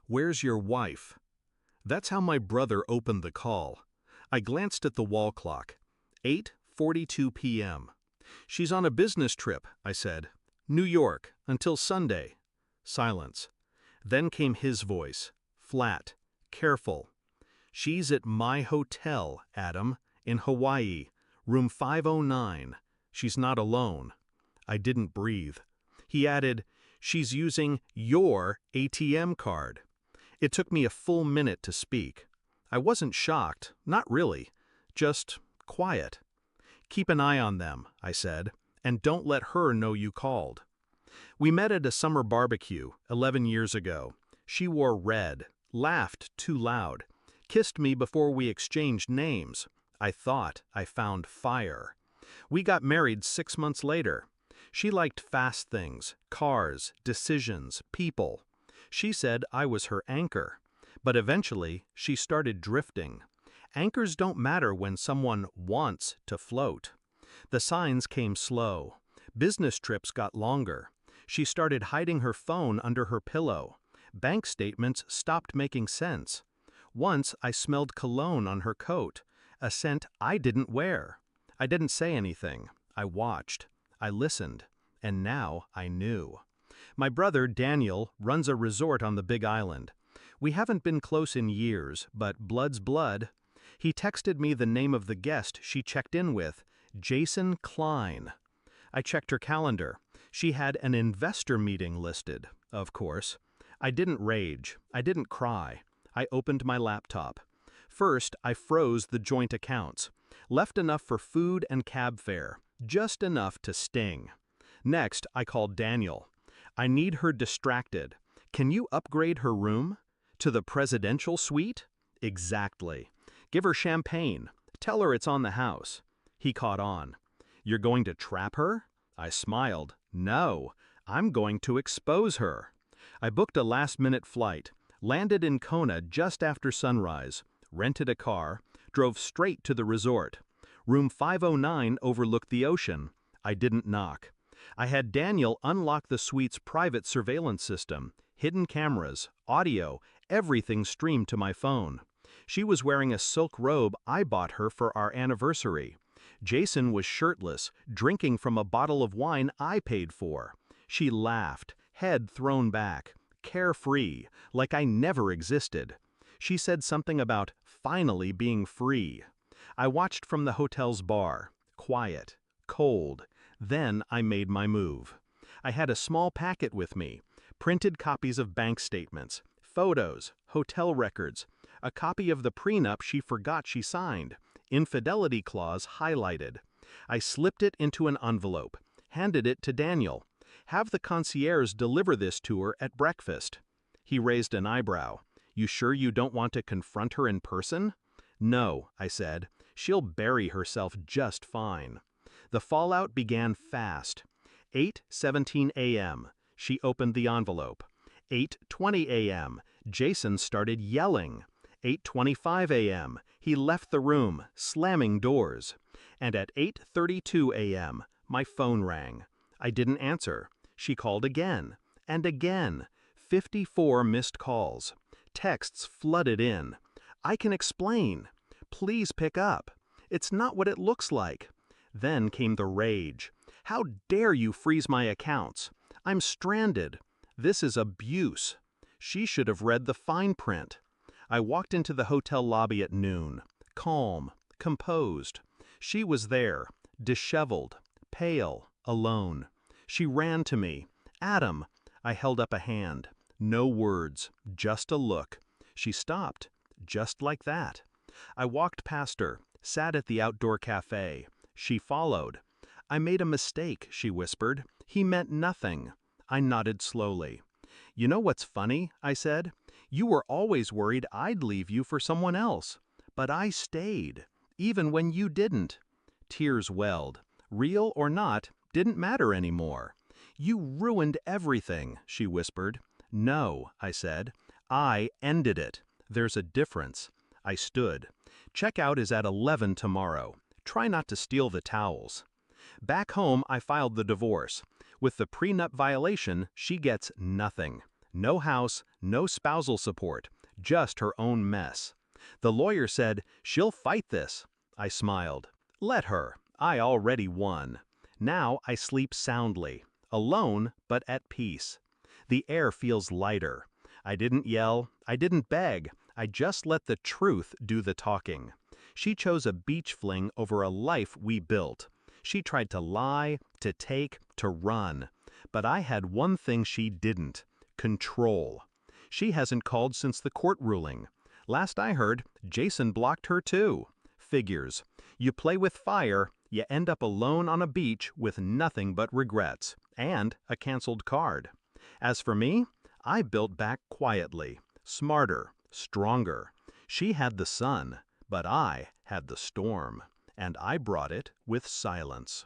"Where's your wife?" That's how my brother opened the call. I glanced at the wall clock. 8:42 p.m. "She's on a business trip," I said. "New York, until Sunday." Silence. Then came his voice, flat, careful. "She's at my hotel, Adam, in Hawaii, room 509. She's not alone." I didn't breathe. He added, "She's using your ATM card." It took me a full minute to speak. I wasn't shocked, not really, just quiet. "Keep an eye on them," I said, "and don't let her know you called." We met at a summer barbecue 11 years ago. She wore red, laughed too loud, kissed me before we exchanged names. I thought I found fire. We got married 6 months later. She liked fast things, cars, decisions, people. She said I was her anchor. But eventually, she started drifting. Anchors don't matter when someone wants to float. The signs came slow. Business trips got longer. She started hiding her phone under her pillow. Bank statements stopped making sense. Once I smelled cologne on her coat, a scent I didn't wear. I didn't say anything. I watched. I listened. And now I knew. My brother, Daniel, runs a resort on the Big Island. We haven't been close in years, but blood's blood. He texted me the name of the guest she checked in with, Jason Klein. I checked her calendar. She had an investor meeting listed, of course. I didn't rage. I didn't cry. I opened my laptop. First, I froze the joint accounts. Left enough for food and cab fare, just enough to sting. Next, I called Daniel. "I need her distracted. Can you upgrade her room? To the presidential suite?" "Exactly. Give her champagne. Tell her it's on the house." He caught on. "You're going to trap her?" I smiled. "No, I'm going to expose her." I booked a last-minute flight, landed in Kona just after sunrise, rented a car, drove straight to the resort. Room 509 overlooked the ocean. I didn't knock. I had Daniel unlock the suite's private surveillance system, hidden cameras, audio, everything streamed to my phone. She was wearing a silk robe I bought her for our anniversary. Jason was shirtless, drinking from a bottle of wine I paid for. She laughed, head thrown back, carefree, like I never existed. She said something about finally being free. I watched from the hotel's bar, quiet, cold. Then I made my move. I had a small packet with me, printed copies of bank statements, photos, hotel records, a copy of the prenup she forgot she signed, infidelity clause highlighted. I slipped it into an envelope, handed it to Daniel. "Have the concierge deliver this to her at breakfast." He raised an eyebrow. "You sure you don't want to confront her in person?" "No," I said. "She'll bury herself just fine." The fallout began fast. 8:17 a.m. She opened the envelope. 8:20 a.m. Jason started yelling. 8:25 a.m. He left the room, slamming doors. And at 8:32 a.m., my phone rang. I didn't answer. She called again. And again. 54 missed calls. Texts flooded in. "I can explain. Please pick up. It's not what it looks like." Then came the rage. "How dare you freeze my accounts? I'm stranded. This is abuse." She should have read the fine print. I walked into the hotel lobby at noon, calm, composed. She was there, disheveled, pale, alone. She ran to me. "Adam." I held up a hand. No words, just a look. She stopped, just like that. I walked past her, sat at the outdoor cafe. She followed. "I made a mistake," she whispered. "He meant nothing." I nodded slowly. "You know what's funny?" I said. "You were always worried I'd leave you for someone else. But I stayed, even when you didn't." Tears welled. Real or not, didn't matter anymore. "You ruined everything," she whispered. "No," I said. "I ended it. There's a difference." I stood. "Checkout is at 11 tomorrow. Try not to steal the towels." Back home, I filed the divorce. With the prenup violation, she gets nothing. No house, no spousal support, just her own mess. The lawyer said, "She'll fight this." I smiled. Let her. I already won. Now I sleep soundly, alone but at peace. The air feels lighter. I didn't yell, I didn't beg, I just let the truth do the talking. She chose a beach fling over a life we built. She tried to lie, to take, to run. But I had one thing she didn't: control. She hasn't called since the court ruling. Last I heard, Jason blocked her too. Figures. You play with fire, you end up alone on a beach with nothing but regrets, and a canceled card. As for me, I built back quietly, smarter, stronger. She had the sun, but I had the storm, and I brought it with silence.